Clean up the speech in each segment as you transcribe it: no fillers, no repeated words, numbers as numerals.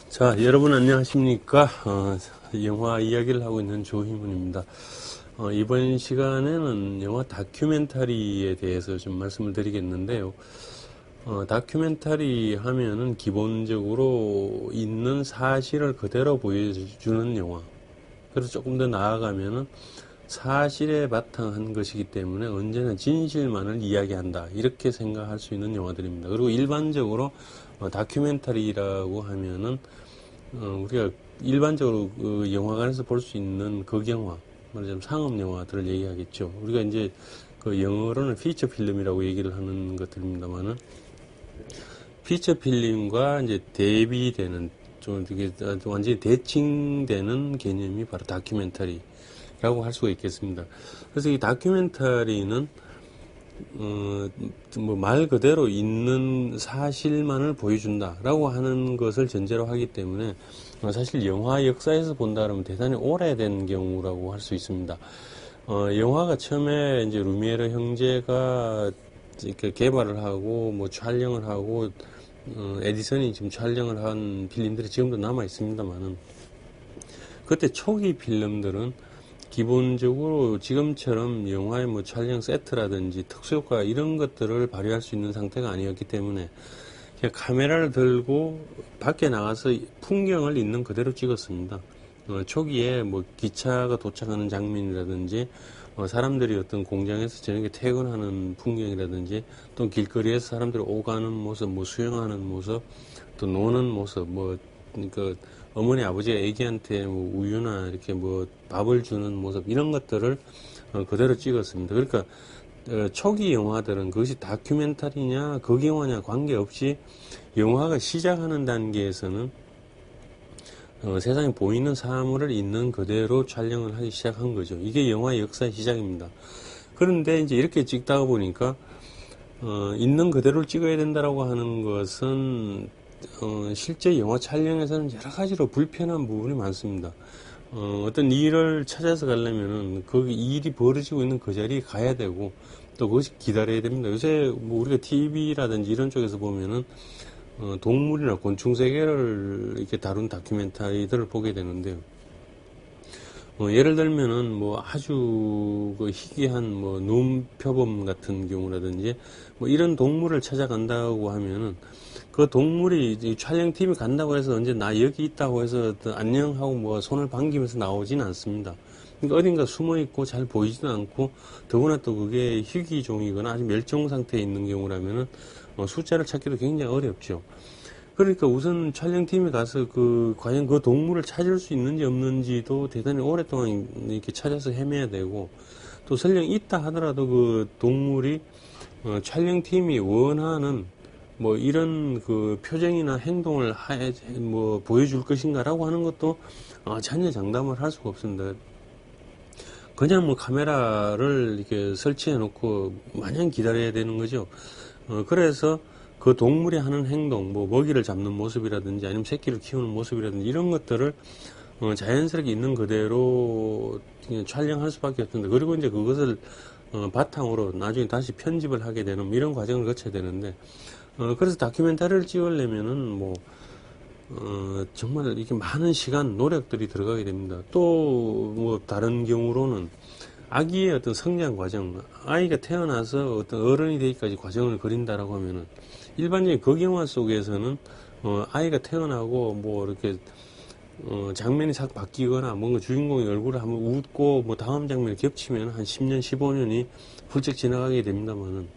자, 여러분 안녕하십니까? 영화 이야기를 하고 있는 조희문입니다. 이번 시간에는 영화 다큐멘터리에 대해서 좀 말씀을 드리겠는데요. 다큐멘터리 하면은 기본적으로 있는 사실을 그대로 보여주는 영화. 그래서 조금 더 나아가면은 사실에 바탕한 것이기 때문에 언제나 진실만을 이야기한다. 이렇게 생각할 수 있는 영화들입니다. 그리고 일반적으로 다큐멘터리라고 하면은 우리가 일반적으로 그 영화관에서 볼 수 있는 극영화, 말하자면 상업 영화들을 얘기하겠죠. 우리가 이제 그 영어로는 피처 필름이라고 얘기를 하는 것들입니다만은 피처 필름과 이제 대비되는 좀 이게 완전히 대칭되는 개념이 바로 다큐멘터리라고 할 수가 있겠습니다. 그래서 이 다큐멘터리는 뭐 말 그대로 있는 사실만을 보여준다라고 하는 것을 전제로 하기 때문에 사실 영화 역사에서 본다 그러면 대단히 오래된 경우라고 할 수 있습니다. 영화가 처음에 이제 루미에르 형제가 이렇게 개발을 하고 뭐 촬영을 하고 에디슨이 지금 촬영을 한 필름들이 지금도 남아 있습니다만은 그때 초기 필름들은 기본적으로 지금처럼 영화의 뭐 촬영 세트라든지 특수효과 이런 것들을 발휘할 수 있는 상태가 아니었기 때문에 그냥 카메라를 들고 밖에 나가서 풍경을 있는 그대로 찍었습니다. 초기에 뭐 기차가 도착하는 장면이라든지 사람들이 어떤 공장에서 저녁에 퇴근하는 풍경이라든지 또 길거리에서 사람들이 오가는 모습, 뭐 수영하는 모습, 또 노는 모습, 뭐 그 어머니 아버지가 애기한테 뭐 우유나 이렇게 뭐 밥을 주는 모습 이런 것들을 그대로 찍었습니다. 그러니까 초기 영화들은 그것이 다큐멘터리냐 극영화냐 관계없이 영화가 시작하는 단계에서는 세상에 보이는 사물을 있는 그대로 촬영을 하기 시작한 거죠. 이게 영화의 역사의 시작입니다. 그런데 이제 이렇게 찍다가 보니까 있는 그대로를 찍어야 된다라고 하는 것은 실제 영화 촬영에서는 여러 가지로 불편한 부분이 많습니다. 어떤 일을 찾아서 가려면은 그 일이 벌어지고 있는 그 자리에 가야 되고 또 그것이 기다려야 됩니다. 요새 뭐 우리가 TV라든지 이런 쪽에서 보면은 동물이나 곤충 세계를 이렇게 다룬 다큐멘터리들을 보게 되는데요. 예를 들면은 뭐 아주 그 희귀한 뭐 눈표범 같은 경우라든지 뭐 이런 동물을 찾아간다고 하면은 그 동물이 촬영팀이 간다고 해서 언제 나 여기 있다고 해서 안녕하고 뭐 손을 반기면서 나오지는 않습니다. 그러니까 어딘가 숨어 있고 잘 보이지도 않고 더구나 또 그게 희귀종이거나 아주 멸종 상태에 있는 경우라면은 숫자를 찾기도 굉장히 어렵죠. 그러니까 우선 촬영팀이 가서 과연 그 동물을 찾을 수 있는지 없는지도 대단히 오랫동안 이렇게 찾아서 헤매야 되고, 또 설령 있다 하더라도 그 동물이, 촬영팀이 원하는 뭐 이런 그 표정이나 행동을 뭐 보여줄 것인가라고 하는 것도 전혀 장담을 할 수가 없습니다. 그냥 뭐 카메라를 이렇게 설치해 놓고 마냥 기다려야 되는 거죠. 그래서 그 동물이 하는 행동, 뭐 먹이를 잡는 모습이라든지 아니면 새끼를 키우는 모습이라든지 이런 것들을 자연스럽게 있는 그대로 그냥 촬영할 수밖에 없습니다. 그리고 이제 그것을 바탕으로 나중에 다시 편집을 하게 되는 이런 과정을 거쳐야 되는데 그래서 다큐멘터리를 찍으려면은 뭐 정말 이렇게 많은 시간, 노력들이 들어가게 됩니다. 또 뭐 다른 경우로는 아기의 어떤 성장 과정, 아이가 태어나서 어떤 어른이 되기까지 과정을 그린다라고 하면은 일반적인 극영화 속에서는 아이가 태어나고 뭐 이렇게 장면이 싹 바뀌거나 뭔가 주인공의 얼굴을 한번 웃고 뭐 다음 장면이 겹치면 한 10년, 15년이 훌쩍 지나가게 됩니다만은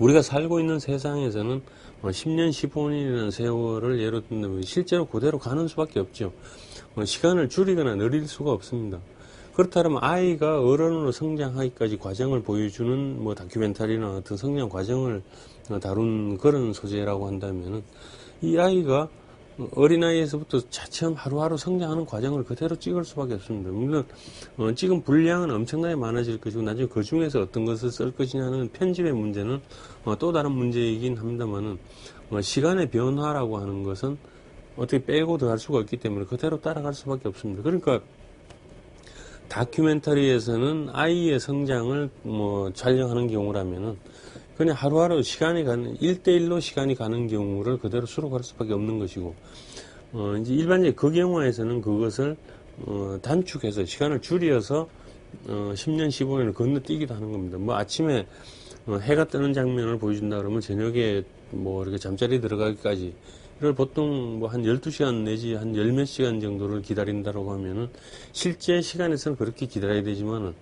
우리가 살고 있는 세상에서는 10년, 15년이라는 세월을 예로 든다면 실제로 그대로 가는 수밖에 없죠. 시간을 줄이거나 늘릴 수가 없습니다. 그렇다면 아이가 어른으로 성장하기까지 과정을 보여주는 뭐 다큐멘터리나 어떤 성장 과정을 다룬 그런 소재라고 한다면은 이 아이가 어린아이에서부터 차츰 하루하루 성장하는 과정을 그대로 찍을 수밖에 없습니다. 물론 찍은 분량은 엄청나게 많아질 것이고 나중에 그 중에서 어떤 것을 쓸 것이냐는 편집의 문제는 또 다른 문제이긴 합니다만은 시간의 변화라고 하는 것은 어떻게 빼고 더할 수가 없기 때문에 그대로 따라갈 수밖에 없습니다. 그러니까 다큐멘터리에서는 아이의 성장을 뭐 촬영하는 경우라면은 그냥 하루하루 시간이 가는 1대1로 시간이 가는 경우를 그대로 수록할 수밖에 없는 것이고 이제 일반적인 극영화에서는 그것을 단축해서 시간을 줄여서 10년, 15년을 건너뛰기도 하는 겁니다. 뭐 아침에 해가 뜨는 장면을 보여준다 그러면 저녁에 뭐 이렇게 잠자리 들어가기까지 이걸 보통 뭐 한 12시간 내지 한 열 몇 시간 정도를 기다린다라고 하면은 실제 시간에서는 그렇게 기다려야 되지만은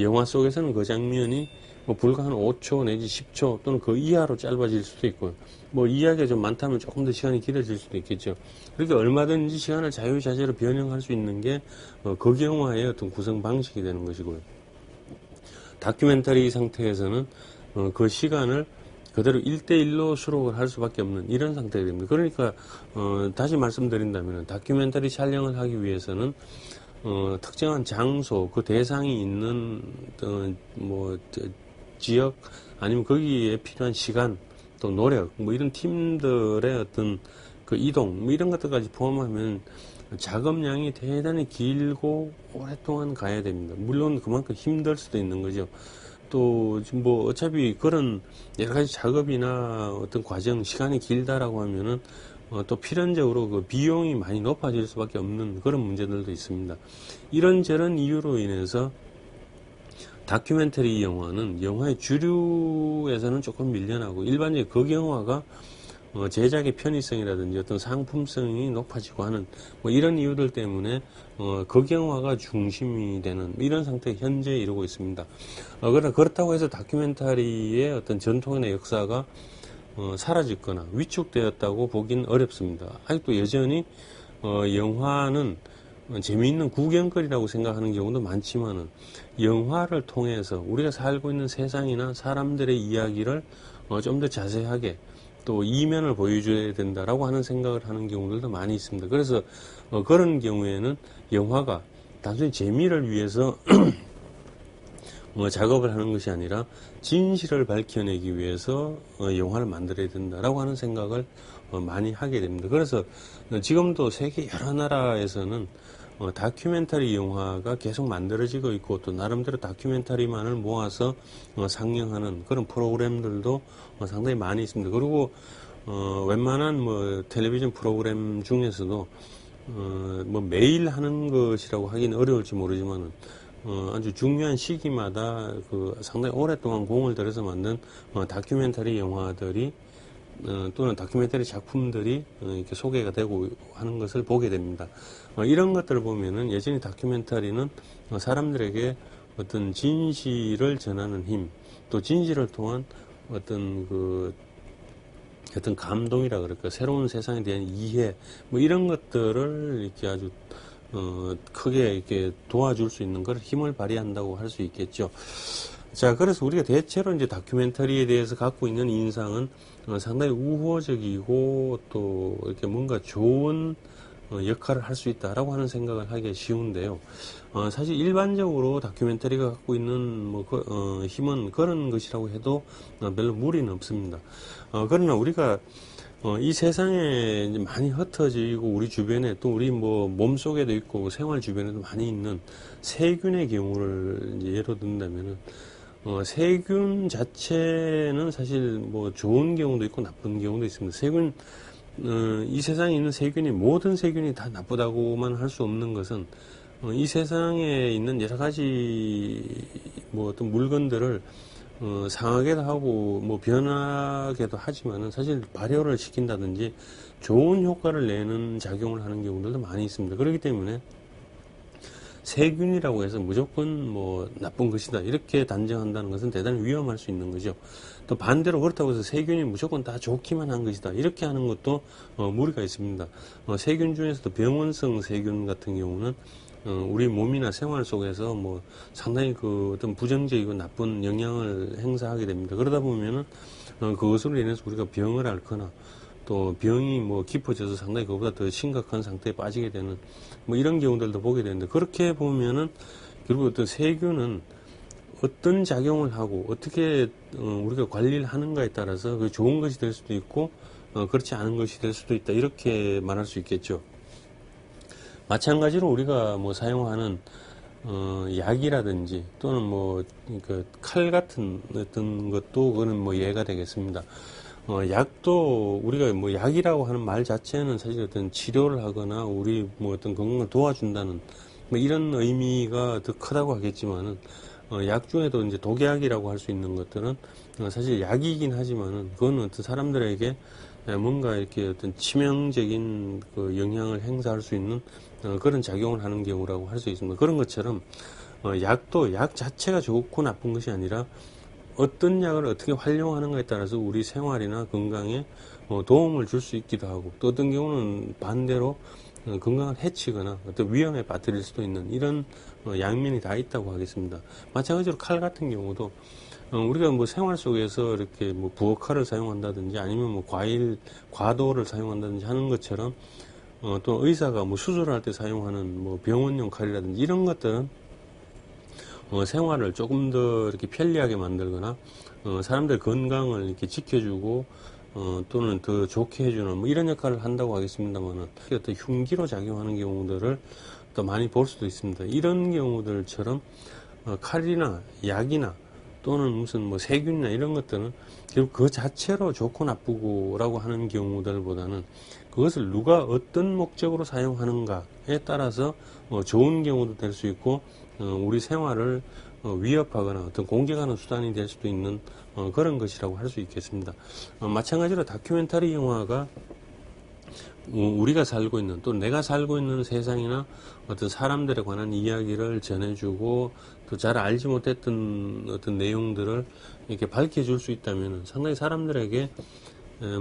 영화 속에서는 그 장면이 뭐 불과 한 5초 내지 10초 또는 그 이하로 짧아질 수도 있고요. 뭐 이야기가 좀 많다면 조금 더 시간이 길어질 수도 있겠죠. 그렇게 얼마든지 시간을 자유자재로 변형할 수 있는 게 극영화의 어떤 구성 방식이 되는 것이고요. 다큐멘터리 상태에서는 그 시간을 그대로 1대1로 수록을 할 수밖에 없는 이런 상태가 됩니다. 그러니까 다시 말씀드린다면 다큐멘터리 촬영을 하기 위해서는 특정한 장소, 그 대상이 있는 뭐 지역 아니면 거기에 필요한 시간 또 노력 뭐 이런 팀들의 어떤 그 이동 뭐 이런 것들까지 포함하면 작업량이 대단히 길고 오랫동안 가야 됩니다. 물론 그만큼 힘들 수도 있는 거죠. 또 지금 뭐 어차피 그런 여러 가지 작업이나 어떤 과정 시간이 길다라고 하면은 또 필연적으로 그 비용이 많이 높아질 수밖에 없는 그런 문제들도 있습니다. 이런저런 이유로 인해서 다큐멘터리 영화는 영화의 주류에서는 조금 밀려나고 일반적인 극영화가 제작의 편의성이라든지 어떤 상품성이 높아지고 하는 뭐 이런 이유들 때문에 극영화가 중심이 되는 이런 상태 현재 이루고 있습니다. 그러나 그렇다고 해서 다큐멘터리의 어떤 전통이나 역사가 사라졌거나 위축되었다고 보긴 어렵습니다. 아직도 여전히 영화는 재미있는 구경거리라고 생각하는 경우도 많지만은 영화를 통해서 우리가 살고 있는 세상이나 사람들의 이야기를 좀 더 자세하게 또 이면을 보여줘야 된다라고 하는 생각을 하는 경우들도 많이 있습니다. 그래서 그런 경우에는 영화가 단순히 재미를 위해서 작업을 하는 것이 아니라 진실을 밝혀내기 위해서 영화를 만들어야 된다라고 하는 생각을 많이 하게 됩니다. 그래서 지금도 세계 여러 나라에서는 다큐멘터리 영화가 계속 만들어지고 있고 또 나름대로 다큐멘터리만을 모아서 상영하는 그런 프로그램들도 상당히 많이 있습니다. 그리고 웬만한 뭐 텔레비전 프로그램 중에서도 뭐 매일 하는 것이라고 하기는 어려울지 모르지만은 아주 중요한 시기마다 그 상당히 오랫동안 공을 들여서 만든 다큐멘터리 영화들이 또는 다큐멘터리 작품들이 이렇게 소개가 되고 하는 것을 보게 됩니다. 이런 것들을 보면은 여전히 다큐멘터리는 사람들에게 어떤 진실을 전하는 힘, 또 진실을 통한 어떤 감동이라 그럴까, 새로운 세상에 대한 이해, 뭐 이런 것들을 이렇게 아주 크게 이렇게 도와줄 수 있는 그런 힘을 발휘한다고 할 수 있겠죠. 자, 그래서 우리가 대체로 이제 다큐멘터리에 대해서 갖고 있는 인상은 상당히 우호적이고 또 이렇게 뭔가 좋은 역할을 할 수 있다라고 하는 생각을 하기 쉬운데요. 사실 일반적으로 다큐멘터리가 갖고 있는 뭐 힘은 그런 것이라고 해도 별로 무리는 없습니다. 그러나 우리가 이 세상에 이제 많이 흩어지고 우리 주변에 또 우리 뭐 몸속에도 있고 생활 주변에도 많이 있는 세균의 경우를 이제 예로 든다면은 세균 자체는 사실 뭐 좋은 경우도 있고 나쁜 경우도 있습니다. 세균 이 세상에 있는 세균이 모든 세균이 다 나쁘다고만 할 수 없는 것은 이 세상에 있는 여러 가지 뭐 어떤 물건들을 상하게도 하고 뭐 변하게도 하지만은 사실 발효를 시킨다든지 좋은 효과를 내는 작용을 하는 경우들도 많이 있습니다. 그렇기 때문에 세균이라고 해서 무조건 뭐 나쁜 것이다 이렇게 단정한다는 것은 대단히 위험할 수 있는 거죠. 또 반대로 그렇다고 해서 세균이 무조건 다 좋기만 한 것이다 이렇게 하는 것도 무리가 있습니다. 세균 중에서도 병원성 세균 같은 경우는 우리 몸이나 생활 속에서 뭐 상당히 그 어떤 부정적이고 나쁜 영향을 행사하게 됩니다. 그러다 보면은 그것으로 인해서 우리가 병을 앓거나 또 병이 뭐 깊어져서 상당히 그보다 더 심각한 상태에 빠지게 되는 뭐 이런 경우들도 보게 되는데, 그렇게 보면은 결국 어떤 세균은 어떤 작용을 하고 어떻게 우리가 관리를 하는가에 따라서 그 좋은 것이 될 수도 있고 그렇지 않은 것이 될 수도 있다 이렇게 말할 수 있겠죠. 마찬가지로 우리가 뭐 사용하는 약이라든지 또는 뭐 그 칼 같은 어떤 것도 그거는 뭐 예가 되겠습니다. 약도 우리가 뭐 약이라고 하는 말 자체는 사실 어떤 치료를 하거나 우리 뭐 어떤 건강을 도와준다는 뭐 이런 의미가 더 크다고 하겠지만은 약 중에도 이제 독약이라고 할 수 있는 것들은 사실 약이긴 하지만은 그건 어떤 사람들에게 뭔가 이렇게 어떤 치명적인 그 영향을 행사할 수 있는 그런 작용을 하는 경우라고 할 수 있습니다. 그런 것처럼 약도 약 자체가 좋고 나쁜 것이 아니라 어떤 약을 어떻게 활용하는가에 따라서 우리 생활이나 건강에 도움을 줄 수 있기도 하고, 또 어떤 경우는 반대로 건강을 해치거나 어떤 위험에 빠뜨릴 수도 있는 이런 양면이 다 있다고 하겠습니다. 마찬가지로 칼 같은 경우도 우리가 뭐 생활 속에서 이렇게 뭐 부엌칼을 사용한다든지 아니면 뭐 과도를 사용한다든지 하는 것처럼 또 의사가 뭐 수술할 때 사용하는 뭐 병원용 칼이라든지 이런 것들은 생활을 조금 더 이렇게 편리하게 만들거나 사람들 건강을 이렇게 지켜주고 또는 더 좋게 해주는 뭐 이런 역할을 한다고 하겠습니다만은 어떤 흉기로 작용하는 경우들을 또 많이 볼 수도 있습니다. 이런 경우들처럼 칼이나 약이나 또는 무슨 뭐 세균이나 이런 것들은 결국 그 자체로 좋고 나쁘고라고 하는 경우들보다는 그것을 누가 어떤 목적으로 사용하는가에 따라서 좋은 경우도 될 수 있고 우리 생활을 위협하거나 어떤 공격하는 수단이 될 수도 있는 그런 것이라고 할 수 있겠습니다. 마찬가지로 다큐멘터리 영화가 우리가 살고 있는 또 내가 살고 있는 세상이나 어떤 사람들에 관한 이야기를 전해주고 또 잘 알지 못했던 어떤 내용들을 이렇게 밝혀줄 수 있다면 상당히 사람들에게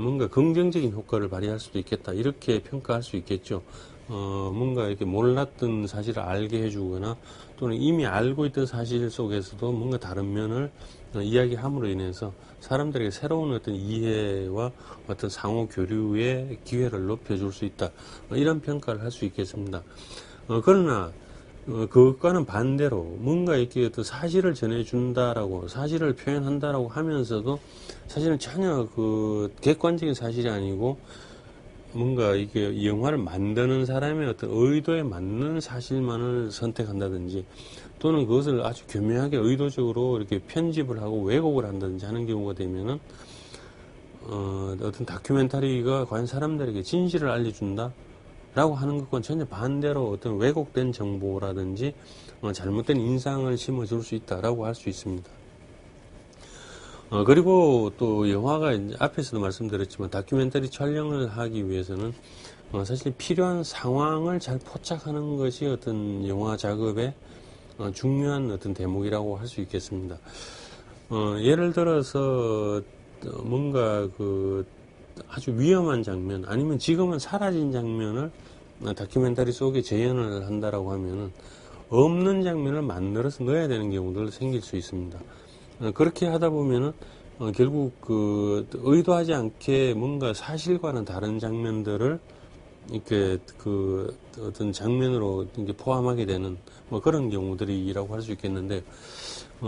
뭔가 긍정적인 효과를 발휘할 수도 있겠다 이렇게 평가할 수 있겠죠. 뭔가 이렇게 몰랐던 사실을 알게 해주거나 또는 이미 알고 있던 사실 속에서도 뭔가 다른 면을 이야기함으로 인해서 사람들에게 새로운 어떤 이해와 어떤 상호 교류의 기회를 높여줄 수 있다. 이런 평가를 할 수 있겠습니다. 그러나 그것과는 반대로 뭔가 이렇게 어떤 사실을 전해준다라고 사실을 표현한다라고 하면서도 사실은 전혀 그 객관적인 사실이 아니고 뭔가 이게 영화를 만드는 사람의 어떤 의도에 맞는 사실만을 선택한다든지 또는 그것을 아주 교묘하게 의도적으로 이렇게 편집을 하고 왜곡을 한다든지 하는 경우가 되면은 어떤 다큐멘터리가 과연 사람들에게 진실을 알려준다? 라고 하는 것과는 전혀 반대로 어떤 왜곡된 정보라든지 잘못된 인상을 심어줄 수 있다라고 할 수 있습니다. 그리고 또 영화가 이제 앞에서도 말씀드렸지만 다큐멘터리 촬영을 하기 위해서는 사실 필요한 상황을 잘 포착하는 것이 어떤 영화 작업의 중요한 어떤 대목이라고 할 수 있겠습니다. 예를 들어서 뭔가 그 아주 위험한 장면 아니면 지금은 사라진 장면을 다큐멘터리 속에 재현을 한다라고 하면은 없는 장면을 만들어서 넣어야 되는 경우도 생길 수 있습니다. 그렇게 하다 보면은 결국 그 의도하지 않게 뭔가 사실과는 다른 장면들을 이렇게 그 어떤 장면으로 이렇게 포함하게 되는 뭐 그런 경우들이라고 할 수 있겠는데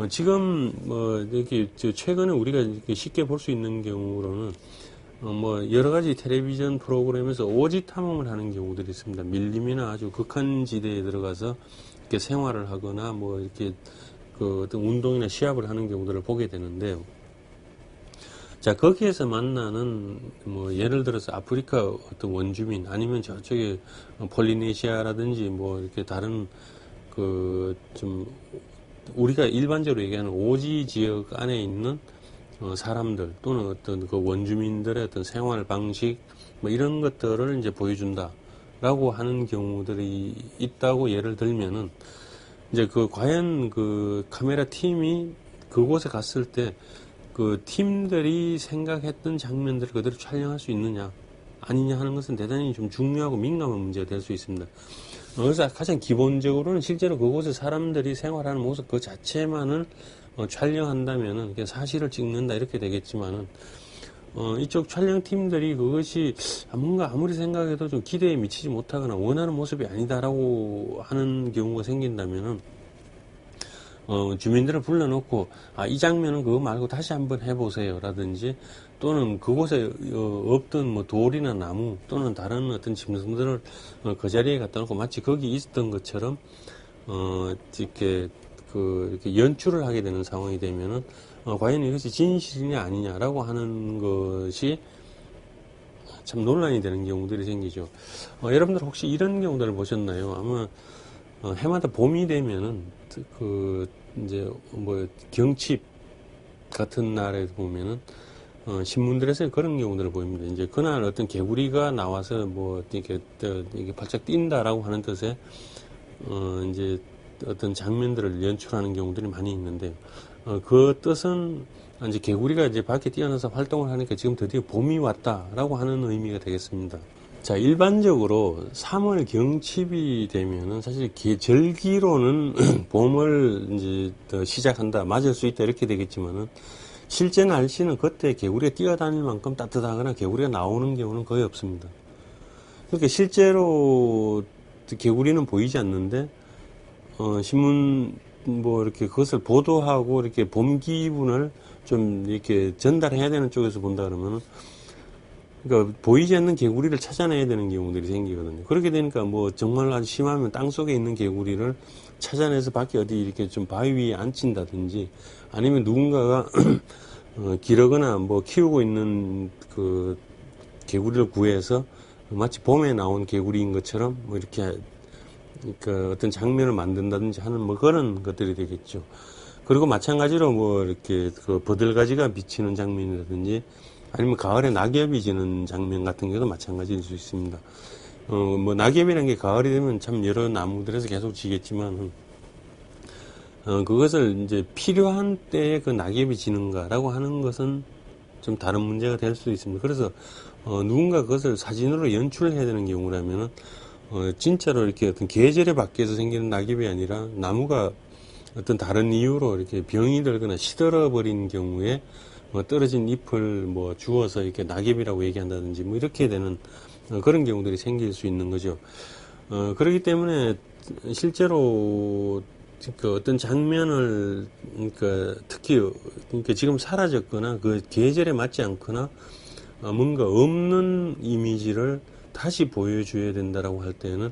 지금 뭐 이렇게 최근에 우리가 이렇게 쉽게 볼 수 있는 경우로는 뭐 여러 가지 텔레비전 프로그램에서 오지 탐험을 하는 경우들이 있습니다. 밀림이나 아주 극한 지대에 들어가서 이렇게 생활을 하거나 뭐 이렇게 그 어떤 운동이나 시합을 하는 경우들을 보게 되는데요. 자, 거기에서 만나는 뭐 예를 들어서 아프리카 어떤 원주민 아니면 저쪽에 폴리네시아라든지 뭐 이렇게 다른 그 좀 우리가 일반적으로 얘기하는 오지 지역 안에 있는 사람들 또는 어떤 그 원주민들의 어떤 생활 방식 뭐 이런 것들을 이제 보여준다라고 하는 경우들이 있다고 예를 들면은 이제 그 과연 그 카메라 팀이 그곳에 갔을 때 그 팀들이 생각했던 장면들을 그대로 촬영할 수 있느냐 아니냐 하는 것은 대단히 좀 중요하고 민감한 문제가 될 수 있습니다. 그래서 가장 기본적으로는 실제로 그곳에 사람들이 생활하는 모습 그 자체만을 촬영한다면은 사실을 찍는다 이렇게 되겠지만은 이쪽 촬영팀들이 그것이 뭔가 아무리 생각해도 좀 기대에 미치지 못하거나 원하는 모습이 아니다라고 하는 경우가 생긴다면은 주민들을 불러놓고 이 장면은 그거 말고 다시 한번 해보세요 라든지 또는 그곳에 없던 뭐 돌이나 나무 또는 다른 어떤 짐승들을 그 자리에 갖다 놓고 마치 거기 있었던 것처럼 이렇게 이렇게 연출을 하게 되는 상황이 되면은 과연 이것이 진실이냐 아니냐라고 하는 것이 참 논란이 되는 경우들이 생기죠. 여러분들 혹시 이런 경우들을 보셨나요? 아마 해마다 봄이 되면은 이제 뭐 경칩 같은 날에 보면은 신문들에서 그런 경우들을 보입니다. 이제 그날 어떤 개구리가 나와서 뭐 이게 발짝 뛴다라고 하는 뜻의 이제 어떤 장면들을 연출하는 경우들이 많이 있는데 그 뜻은 이제 개구리가 이제 밖에 뛰어나서 활동을 하니까 지금 드디어 봄이 왔다라고 하는 의미가 되겠습니다. 자, 일반적으로 3월 경칩이 되면은 사실 절기로는 봄을 이제 시작한다, 맞을 수 있다 이렇게 되겠지만은 실제 날씨는 그때 개구리가 뛰어다닐 만큼 따뜻하거나 개구리가 나오는 경우는 거의 없습니다. 그러니까 실제로 개구리는 보이지 않는데 신문 뭐 이렇게 그것을 보도하고 이렇게 봄 기분을 좀 이렇게 전달해야 되는 쪽에서 본다 그러면은 그러니까 보이지 않는 개구리를 찾아내야 되는 경우들이 생기거든요. 그렇게 되니까 뭐 정말 아주 심하면 땅속에 있는 개구리를 찾아내서 밖에 어디 이렇게 좀 바위 위에 앉힌다든지 아니면 누군가가 기르거나 뭐 키우고 있는 그 개구리를 구해서 마치 봄에 나온 개구리인 것처럼 뭐 이렇게 그러니까 어떤 장면을 만든다든지 하는 뭐 그런 것들이 되겠죠. 그리고 마찬가지로 뭐 이렇게 그 버들가지가 비치는 장면이라든지 아니면 가을에 낙엽이 지는 장면 같은 경우도 마찬가지일 수 있습니다. 뭐 낙엽이라는 게 가을이 되면 참 여러 나무들에서 계속 지겠지만 그것을 이제 필요한 때에 그 낙엽이 지는가라고 하는 것은 좀 다른 문제가 될 수 있습니다. 그래서 누군가 그것을 사진으로 연출해야 되는 경우라면은 진짜로 이렇게 어떤 계절에 밖에서 생기는 낙엽이 아니라 나무가 어떤 다른 이유로 이렇게 병이 들거나 시들어 버린 경우에 떨어진 잎을 뭐 주워서 이렇게 낙엽이라고 얘기한다든지 뭐 이렇게 되는 그런 경우들이 생길 수 있는 거죠. 그렇기 때문에 실제로 그 어떤 장면을 그러니까 특히 그러니까 지금 사라졌거나 그 계절에 맞지 않거나 뭔가 없는 이미지를 다시 보여줘야 된다라고 할 때는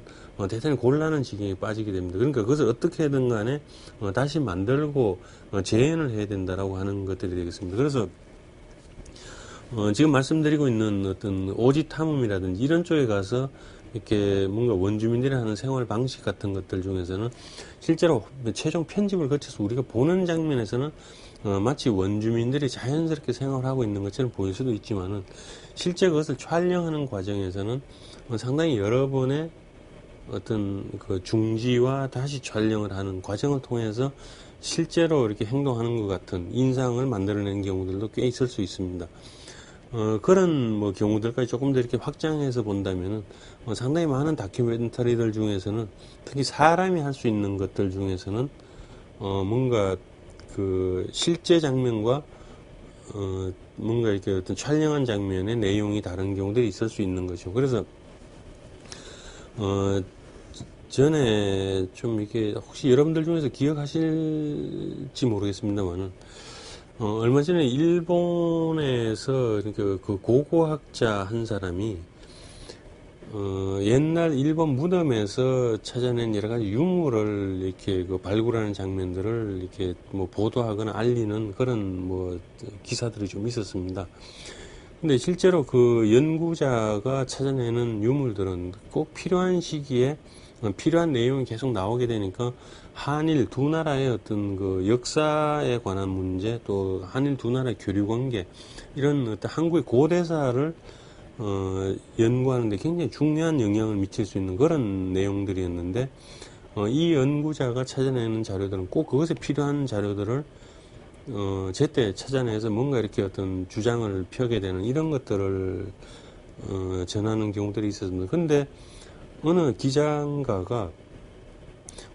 대단히 곤란한 지경에 빠지게 됩니다. 그러니까 그것을 어떻게든 간에 다시 만들고 재현을 해야 된다라고 하는 것들이 되겠습니다. 그래서 지금 말씀드리고 있는 어떤 오지 탐험이라든지 이런 쪽에 가서 이렇게 뭔가 원주민들이 하는 생활 방식 같은 것들 중에서는 실제로 최종 편집을 거쳐서 우리가 보는 장면에서는 마치 원주민들이 자연스럽게 생활하고 있는 것처럼 보일 수도 있지만은 실제 그것을 촬영하는 과정에서는 상당히 여러 번의 어떤 그 중지와 다시 촬영을 하는 과정을 통해서 실제로 이렇게 행동하는 것 같은 인상을 만들어내는 경우들도 꽤 있을 수 있습니다. 그런 뭐 경우들까지 조금 더 이렇게 확장해서 본다면은 상당히 많은 다큐멘터리들 중에서는 특히 사람이 할 수 있는 것들 중에서는 뭔가 그 실제 장면과 뭔가 이렇게 어떤 촬영한 장면의 내용이 다른 경우들이 있을 수 있는 거죠. 그래서 전에 좀 이렇게 혹시 여러분들 중에서 기억하실지 모르겠습니다만은 얼마 전에 일본에서 그 고고학자 한 사람이 옛날 일본 무덤에서 찾아낸 여러 가지 유물을 이렇게 그 발굴하는 장면들을 이렇게 뭐 보도하거나 알리는 그런 뭐 기사들이 좀 있었습니다. 근데 실제로 그 연구자가 찾아내는 유물들은 꼭 필요한 시기에 필요한 내용이 계속 나오게 되니까 한일 두 나라의 어떤 그 역사에 관한 문제 또 한일 두 나라의 교류 관계 이런 어떤 한국의 고대사를 연구하는데 굉장히 중요한 영향을 미칠 수 있는 그런 내용들이었는데 이 연구자가 찾아내는 자료들은 꼭 그것에 필요한 자료들을 제때 찾아내서 뭔가 이렇게 어떤 주장을 펴게 되는 이런 것들을 전하는 경우들이 있었습니다. 근데 어느 기장가가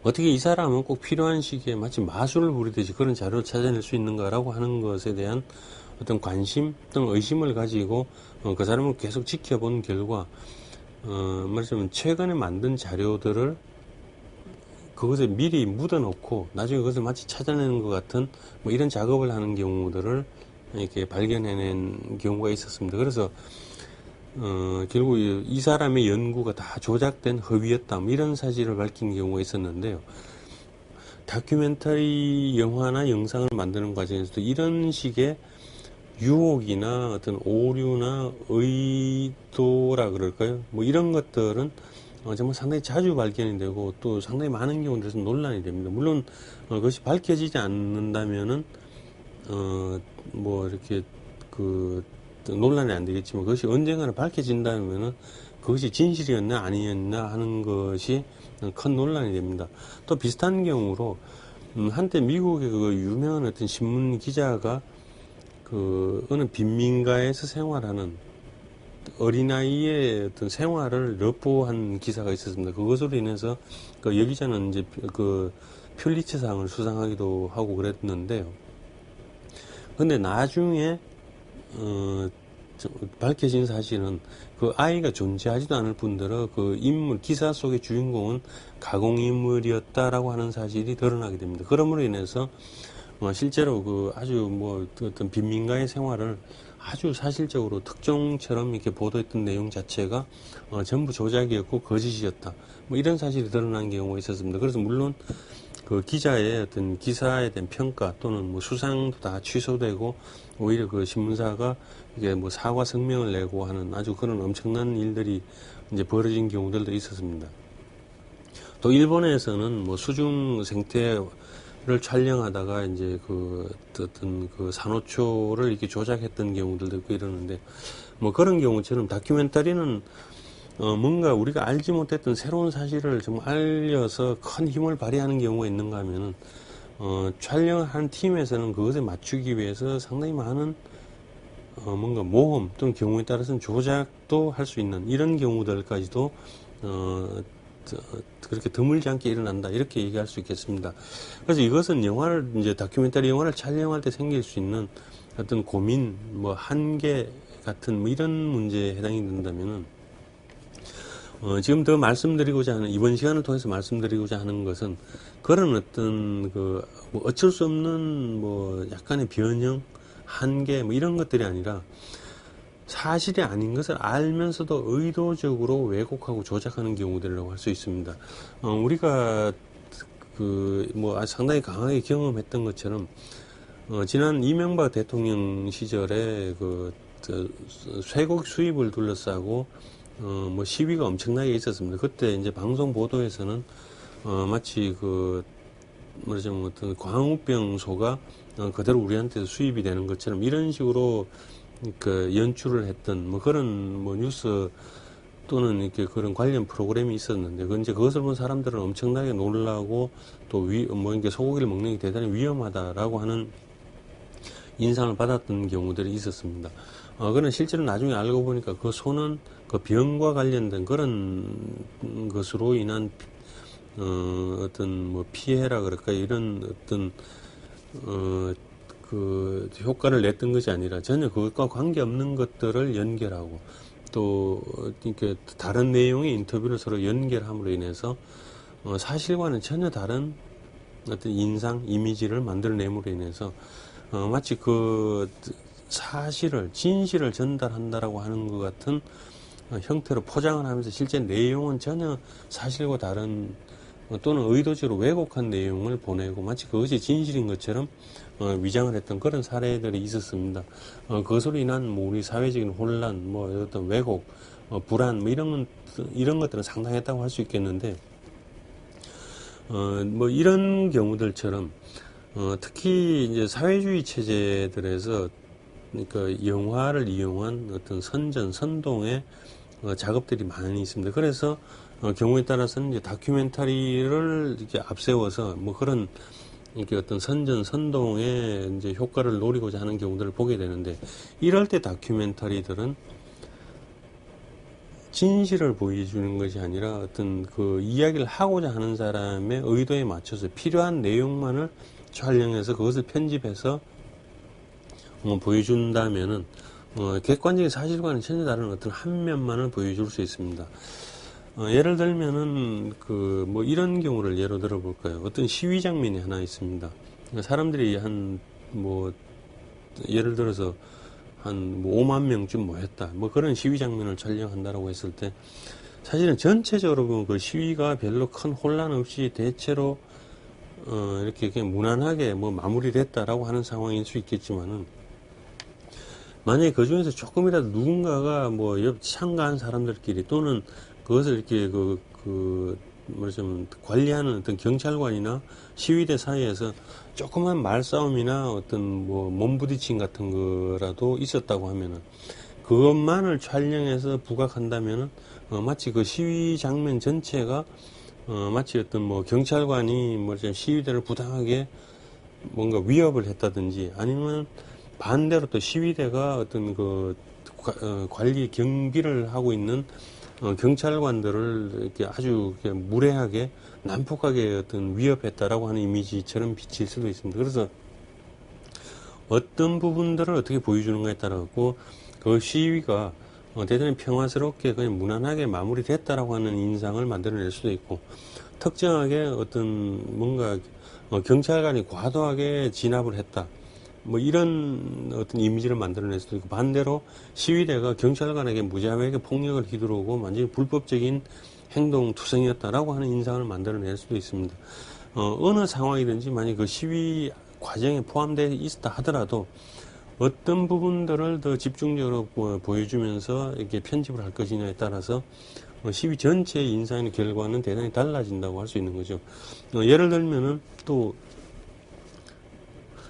어떻게 이 사람은 꼭 필요한 시기에 마치 마술을 부리듯이 그런 자료를 찾아낼 수 있는가라고 하는 것에 대한 어떤 관심 또는 의심을 가지고 그 사람을 계속 지켜본 결과 말하자면 최근에 만든 자료들을 그것을 미리 묻어놓고 나중에 그것을 마치 찾아내는 것 같은 뭐 이런 작업을 하는 경우들을 이렇게 발견해낸 경우가 있었습니다. 그래서 결국 이 사람의 연구가 다 조작된 허위였다 뭐 이런 사실을 밝힌 경우가 있었는데요. 다큐멘터리 영화나 영상을 만드는 과정에서도 이런 식의 유혹이나 어떤 오류나 의도라 그럴까요? 뭐 이런 것들은 정말 상당히 자주 발견이 되고 또 상당히 많은 경우에서 논란이 됩니다. 물론 그것이 밝혀지지 않는다면은 뭐 이렇게 그 논란이 안 되겠지만, 그것이 언젠가는 밝혀진다면은 그것이 진실이었나 아니었나 하는 것이 큰 논란이 됩니다. 또 비슷한 경우로 한때 미국의 그 유명한 어떤 신문 기자가 그 어느 빈민가에서 생활하는 어린아이의 어떤 생활을 러브한 기사가 있었습니다. 그것으로 인해서 그 여기자는 이제 그 퓰리처상을 수상하기도 하고 그랬는데요. 근데 나중에 밝혀진 사실은 그 아이가 존재하지도 않을 뿐더러 그 인물, 기사 속의 주인공은 가공인물이었다라고 하는 사실이 드러나게 됩니다. 그러므로 인해서 실제로 그 아주 뭐 어떤 빈민가의 생활을 아주 사실적으로 특종처럼 이렇게 보도했던 내용 자체가 전부 조작이었고 거짓이었다, 뭐 이런 사실이 드러난 경우가 있었습니다. 그래서 물론 그 기자의 어떤 기사에 대한 평가 또는 뭐 수상도 다 취소되고, 오히려 그 신문사가 이게 뭐 사과 성명을 내고 하는 아주 그런 엄청난 일들이 이제 벌어진 경우들도 있었습니다. 또 일본에서는 뭐 수중 생태를 촬영하다가 이제 그 어떤 그 산호초를 이렇게 조작했던 경우들도 있고 이러는데, 뭐 그런 경우처럼 다큐멘터리는 뭔가 우리가 알지 못했던 새로운 사실을 정말 알려서 큰 힘을 발휘하는 경우가 있는가 하면은 촬영을 한 팀에서는 그것에 맞추기 위해서 상당히 많은 뭔가 모험 또는 경우에 따라서는 조작도 할 수 있는 이런 경우들까지도 그렇게 드물지 않게 일어난다, 이렇게 얘기할 수 있겠습니다. 그래서 이것은 영화를 이제 다큐멘터리 영화를 촬영할 때 생길 수 있는 어떤 고민, 뭐 한계 같은 뭐 이런 문제에 해당이 된다면은 지금 더 말씀드리고자 하는, 이번 시간을 통해서 말씀드리고자 하는 것은 그런 어떤 뭐 어쩔 수 없는 뭐 약간의 변형, 한계 뭐 이런 것들이 아니라 사실이 아닌 것을 알면서도 의도적으로 왜곡하고 조작하는 경우들이라고 할 수 있습니다. 우리가 뭐 상당히 강하게 경험했던 것처럼 지난 이명박 대통령 시절에 쇠고기 수입을 둘러싸고 뭐 시위가 엄청나게 있었습니다. 그때 이제 방송 보도에서는 마치 뭐라자면 어떤 광우병소가 그대로 우리한테 수입이 되는 것처럼 이런 식으로 연출을 했던 뭐 그런 뭐 뉴스 또는 이렇게 그런 관련 프로그램이 있었는데, 그것을 본 사람들은 엄청나게 놀라고 또 뭐 이게 소고기를 먹는 게 대단히 위험하다라고 하는 인상을 받았던 경우들이 있었습니다. 그러나 실제로 나중에 알고 보니까 그 소는 그 병과 관련된 그런 것으로 인한 어떤 뭐 피해라 그럴까, 이런 어떤 그 효과를 냈던 것이 아니라 전혀 그것과 관계없는 것들을 연결하고 또 이렇게 다른 내용의 인터뷰를 서로 연결함으로 인해서 사실과는 전혀 다른 어떤 인상, 이미지를 만들어냄으로 인해서 마치 그 사실을, 진실을 전달한다라고 하는 것 같은 형태로 포장을 하면서 실제 내용은 전혀 사실과 다른 또는 의도적으로 왜곡한 내용을 보내고 마치 그것이 진실인 것처럼 위장을 했던 그런 사례들이 있었습니다. 그것으로 인한 뭐 우리 사회적인 혼란, 뭐 어떤 왜곡, 불안, 뭐 이런 것들은 상당했다고 할 수 있겠는데, 뭐 이런 경우들처럼 특히 이제 사회주의 체제들에서 그러니까 영화를 이용한 어떤 선전의 작업들이 많이 있습니다. 그래서 경우에 따라서는 이제 다큐멘터리를 이렇게 앞세워서 뭐 그런 이렇게 어떤 선동의 이제 효과를 노리고자 하는 경우들을 보게 되는데, 이럴 때 다큐멘터리들은 진실을 보여주는 것이 아니라 어떤 그 이야기를 하고자 하는 사람의 의도에 맞춰서 필요한 내용만을 촬영해서 그것을 편집해서 보여준다면은 객관적인 사실과는 전혀 다른 어떤 한 면만을 보여줄 수 있습니다. 예를 들면은 뭐 이런 경우를 예로 들어 볼까요? 어떤 시위 장면이 하나 있습니다. 사람들이 뭐 예를 들어서 뭐 5만 명쯤 모였다, 뭐 그런 시위 장면을 촬영한다라고 했을 때 사실은 전체적으로 보면 그 시위가 별로 큰 혼란 없이 대체로 이렇게 그냥 무난하게 뭐 마무리됐다라고 하는 상황일 수 있겠지만은, 만약에 그 중에서 조금이라도 누군가가 뭐 옆 참가한 사람들끼리 또는 그것을 이렇게 뭐좀 관리하는 어떤 경찰관이나 시위대 사이에서 조그만 말싸움이나 어떤 뭐 몸부딪힘 같은 거라도 있었다고 하면은, 그것만을 촬영해서 부각한다면은 마치 그 시위 장면 전체가 마치 어떤 뭐 경찰관이 뭐 좀 시위대를 부당하게 뭔가 위협을 했다든지, 아니면 반대로 또 시위대가 어떤 관리 경비를 하고 있는 경찰관들을 이렇게 아주 그냥 무례하게 난폭하게 어떤 위협했다라고 하는 이미지처럼 비칠 수도 있습니다. 그래서 어떤 부분들을 어떻게 보여주는가에 따라서 그 시위가 대단히 평화스럽게 그냥 무난하게 마무리됐다라고 하는 인상을 만들어낼 수도 있고, 특정하게 어떤 뭔가 경찰관이 과도하게 진압을 했다, 뭐 이런 어떤 이미지를 만들어낼 수도 있고, 반대로 시위대가 경찰관에게 무자비하게 폭력을 휘두르고 완전히 불법적인 행동 투성이었다라고 하는 인상을 만들어낼 수도 있습니다. 어느 상황이든지 만약 그 시위 과정에 포함되어 있었다 하더라도 어떤 부분들을 더 집중적으로 보여주면서 이렇게 편집을 할 것이냐에 따라서 시위 전체의 인상의 결과는 대단히 달라진다고 할 수 있는 거죠. 예를 들면은 또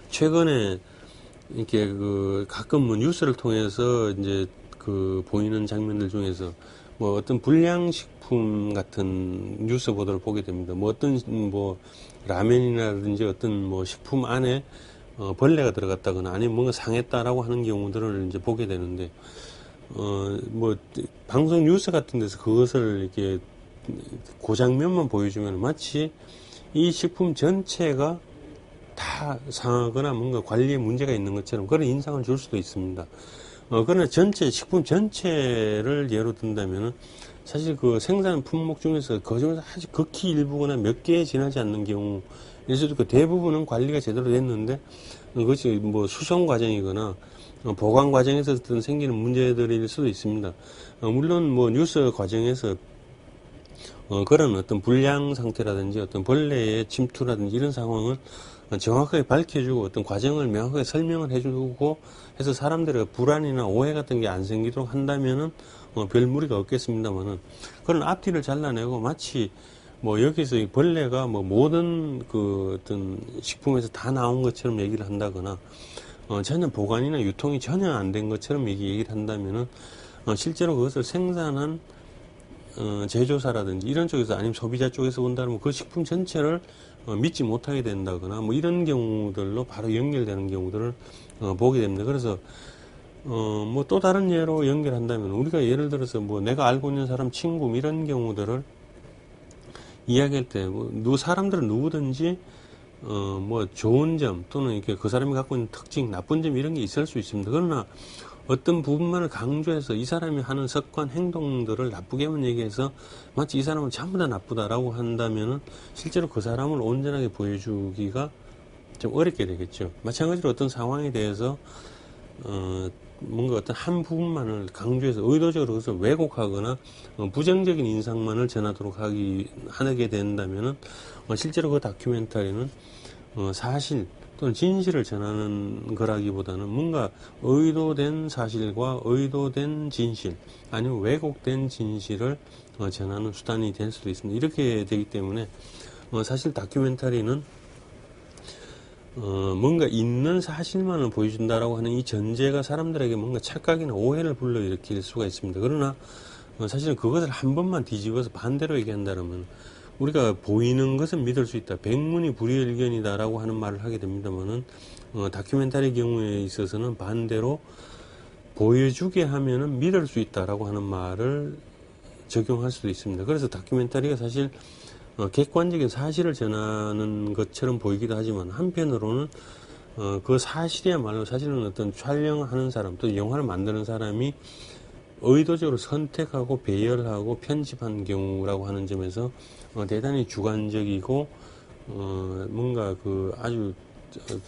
최근에 이렇게 가끔 뭐 뉴스를 통해서 이제 보이는 장면들 중에서 뭐 어떤 불량식품 같은 뉴스 보도를 보게 됩니다. 뭐 어떤 뭐 라면이라든지 어떤 뭐 식품 안에 벌레가 들어갔다거나 아니면 뭔가 상했다라고 하는 경우들을 이제 보게 되는데, 뭐 방송 뉴스 같은 데서 그것을 이렇게 그 장면만 보여주면 마치 이 식품 전체가 다 상하거나 뭔가 관리에 문제가 있는 것처럼 그런 인상을 줄 수도 있습니다. 그러나 식품 전체를 예로 든다면은 사실 그 생산 품목 중에서 그 중에서 아주 극히 일부거나 몇 개에 지나지 않는 경우일 수도 있고, 대부분은 관리가 제대로 됐는데 그것이 뭐 수송 과정이거나 보관 과정에서 어떤 생기는 문제들일 수도 있습니다. 물론 뭐 뉴스 과정에서 그런 어떤 불량 상태라든지 어떤 벌레의 침투라든지 이런 상황을 정확하게 밝혀주고 어떤 과정을 명확하게 설명을 해주고 해서 사람들의 불안이나 오해 같은 게 안 생기도록 한다면은 별 무리가 없겠습니다만은, 그런 앞뒤를 잘라내고 마치 뭐 여기서 이 벌레가 뭐 모든 어떤 식품에서 다 나온 것처럼 얘기를 한다거나 전혀 보관이나 유통이 전혀 안 된 것처럼 얘기를 한다면은 실제로 그것을 생산한 제조사라든지 이런 쪽에서 아니면 소비자 쪽에서 본다면 그 식품 전체를 믿지 못하게 된다거나 뭐 이런 경우들로 바로 연결되는 경우들을 보게 됩니다. 그래서 뭐 또 다른 예로 연결한다면 우리가 예를 들어서 뭐 내가 알고 있는 사람 친구 이런 경우들을 이야기할 때 뭐 사람들은 누구든지 뭐 좋은 점 또는 이렇게 그 사람이 갖고 있는 특징, 나쁜 점 이런 게 있을 수 있습니다. 그러나 어떤 부분만을 강조해서 이 사람이 하는 습관, 행동들을 나쁘게만 얘기해서 마치 이 사람은 전부 다 나쁘다라고 한다면은 실제로 그 사람을 온전하게 보여주기가 좀 어렵게 되겠죠. 마찬가지로 어떤 상황에 대해서 뭔가 어떤 한 부분만을 강조해서 의도적으로 그것을 왜곡하거나 부정적인 인상만을 전하도록 하게 된다면은 실제로 그 다큐멘터리는 사실 또는 진실을 전하는 거라기보다는 뭔가 의도된 사실과 의도된 진실 아니면 왜곡된 진실을 전하는 수단이 될 수도 있습니다. 이렇게 되기 때문에 사실 다큐멘터리는 뭔가 있는 사실만을 보여준다라고 하는 이 전제가 사람들에게 뭔가 착각이나 오해를 불러일으킬 수가 있습니다. 그러나 사실은 그것을 한 번만 뒤집어서 반대로 얘기한다면 우리가 보이는 것은 믿을 수 있다, 백문이 불여일견이다라고 하는 말을 하게 됩니다만은 다큐멘터리 경우에 있어서는 반대로 보여주게 하면은 믿을 수 있다라고 하는 말을 적용할 수도 있습니다. 그래서 다큐멘터리가 사실 객관적인 사실을 전하는 것처럼 보이기도 하지만 한편으로는 그 사실이야말로 사실은 어떤 촬영하는 사람 또 영화를 만드는 사람이 의도적으로 선택하고 배열하고 편집한 경우라고 하는 점에서 대단히 주관적이고 뭔가 아주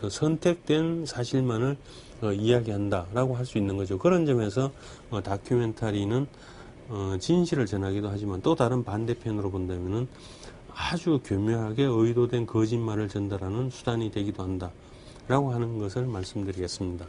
선택된 사실만을 이야기한다라고 할 수 있는 거죠. 그런 점에서 다큐멘터리는 진실을 전하기도 하지만 또 다른 반대편으로 본다면은 아주 교묘하게 의도된 거짓말을 전달하는 수단이 되기도 한다 라고 하는 것을 말씀드리겠습니다.